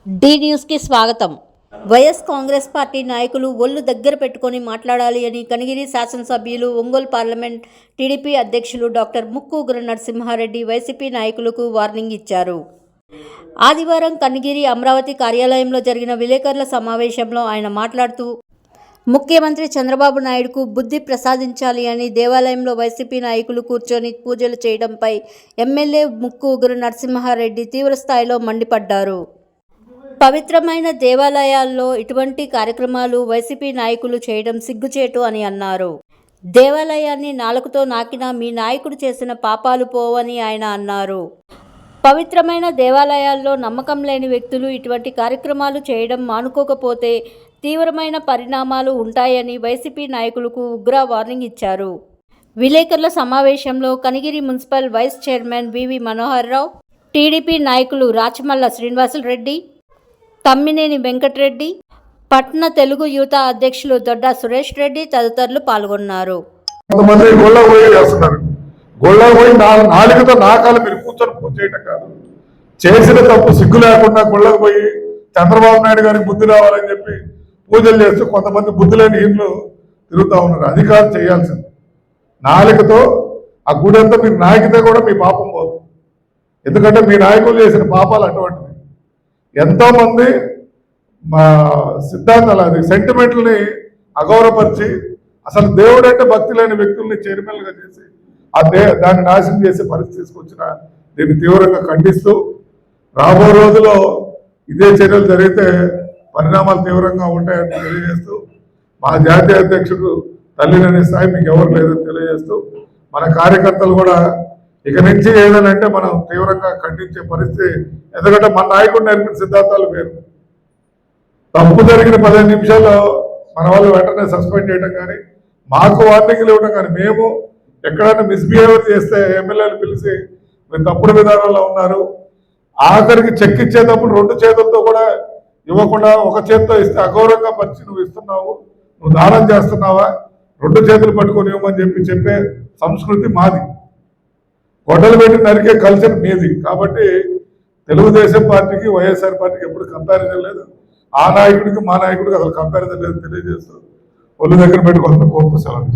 D న్యూస్కి స్వాగతం. YS Congress party నాయకులు ఒళ్ళు దగ్గర పెట్టుకొని మాట్లాడాలి అని కనిగిరి శాసనసభ్యులు, ఒంగోలు పార్లమెంట్ టీడీపీ అధ్యక్షులు డాక్టర్ ముక్కు ఉగ్ర నరసింహారెడ్డి వైసీపీ నాయకులకు వార్నింగ్ ఇచ్చారు. ఆదివారం కనిగిరి అమరావతి కార్యాలయంలో జరిగిన విలేకరుల సమావేశంలో ఆయన మాట్లాడుతూ, ముఖ్యమంత్రి చంద్రబాబు నాయుడుకు బుద్ధి ప్రసాదించాలి అని దేవాలయంలో వైసీపీ నాయకులు కూర్చొని పూజలు చేయడంపై ఎమ్మెల్యే ముక్కు ఉగ్ర నరసింహారెడ్డి తీవ్రస్థాయిలో మండిపడ్డారు. పవిత్రమైన దేవాలయాల్లో ఇటువంటి కార్యక్రమాలు వైసీపీ నాయకులు చేయడం సిగ్గుచేటు అని అన్నారు. దేవాలయాన్ని నాలుకతో నాకినా మీ నాయకుడు చేసిన పాపాలు పోవని ఆయన అన్నారు. పవిత్రమైన దేవాలయాల్లో నమ్మకం లేని వ్యక్తులు ఇటువంటి కార్యక్రమాలు చేయడం మానుకోకపోతే తీవ్రమైన పరిణామాలు ఉంటాయని వైసీపీ నాయకులకు ఉగ్ర వార్నింగ్ ఇచ్చారు. విలేకరుల సమావేశంలో కనిగిరి మున్సిపల్ వైస్ చైర్మన్ వివి మనోహర్ రావు, టీడీపీ నాయకులు రాచమల్ల శ్రీనివాసులరెడ్డి, తమ్మినేని వెంకటరెడ్డి, పట్న తెలుగు యువత అధ్యక్షులు దొడ్డ సురేష్ రెడ్డి తదితరులు పాల్గొన్నారు. కొంతమంది గొళ్ళ పోయి నాలుగుతో నాకాలు మీరు కూర్చొని పూజ చేయటం కాదు, చేసిన తప్పు సిగ్గు లేకుండా గుళ్ళకు పోయి చంద్రబాబు నాయుడు గారికి బుద్ధి రావాలని చెప్పి పూజలు చేస్తూ కొంతమంది బుద్ధి లేని హీనులు తిరుగుతూ ఉన్నారు. అది కాదు చేయాల్సింది. నాలుగుతో ఆ గుడి అంతా మీరు నాయకితే కూడా మీ పాపం పోదు. ఎందుకంటే మీ నాయకులు చేసిన పాపాలు అటువంటివి. ఎంతోమంది మా సిద్ధాంతాలు అది సెంటిమెంట్లని అగౌరవపరిచి అసలు దేవుడు అంటే భక్తి లేని వ్యక్తుల్ని చైర్మన్గా చేసి దాన్ని నాశనం చేసే పరిస్థితి తీసుకొచ్చిన దీన్ని తీవ్రంగా ఖండిస్తూ రాబో రోజుల్లో ఇదే చర్యలు జరిగితే పరిణామాలు తీవ్రంగా ఉంటాయని తెలియజేస్తూ మా జాతీయ అధ్యక్షుడు తల్లిలేని స్థాయి మీకు ఎవరు లేదని తెలియజేస్తూ మన కార్యకర్తలు కూడా ఇక నుంచి ఏదనంటే మనం తీవ్రంగా ఖండించే పరిస్థితి. ఎందుకంటే మన నాయకుడు నేర్పిన సిద్ధాంతాలు వేరు. తప్పు జరిగిన 15 నిమిషాల్లో మన వాళ్ళు వెంటనే సస్పెండ్ చేయడం కానీ, మాకు వార్నింగ్లు ఇవ్వడం కానీ, మేము ఎక్కడైనా మిస్బిహేవియర్ చేస్తే ఎమ్మెల్యేలు పిలిచి మీరు తప్పుడు విధానంలో ఉన్నారు, ఆఖరికి చెక్ ఇచ్చేటప్పుడు 2 చేతులతో కూడా ఇవ్వకుండా ఒక చేతితో ఇస్తే అగౌరవంగా పరిచి నువ్వు ఇస్తున్నావు, నువ్వు దానం చేస్తున్నావా, 2 చేతులు పట్టుకొని ఇవ్వమని చెప్పే సంస్కృతి మాది. గొడ్డలు పెట్టి నరికే కల్చర్ మీది. కాబట్టి తెలుగుదేశం పార్టీకి వైఎస్ఆర్ పార్టీకి ఎప్పుడు కంపారిజన్ లేదు. ఆ నాయకుడికి మా నాయకుడికి అసలు కంపారిజన్ లేదు తెలియజేస్తూ ఒళ్ళు దగ్గర పెట్టి కొంత కోర్టు సెలవు.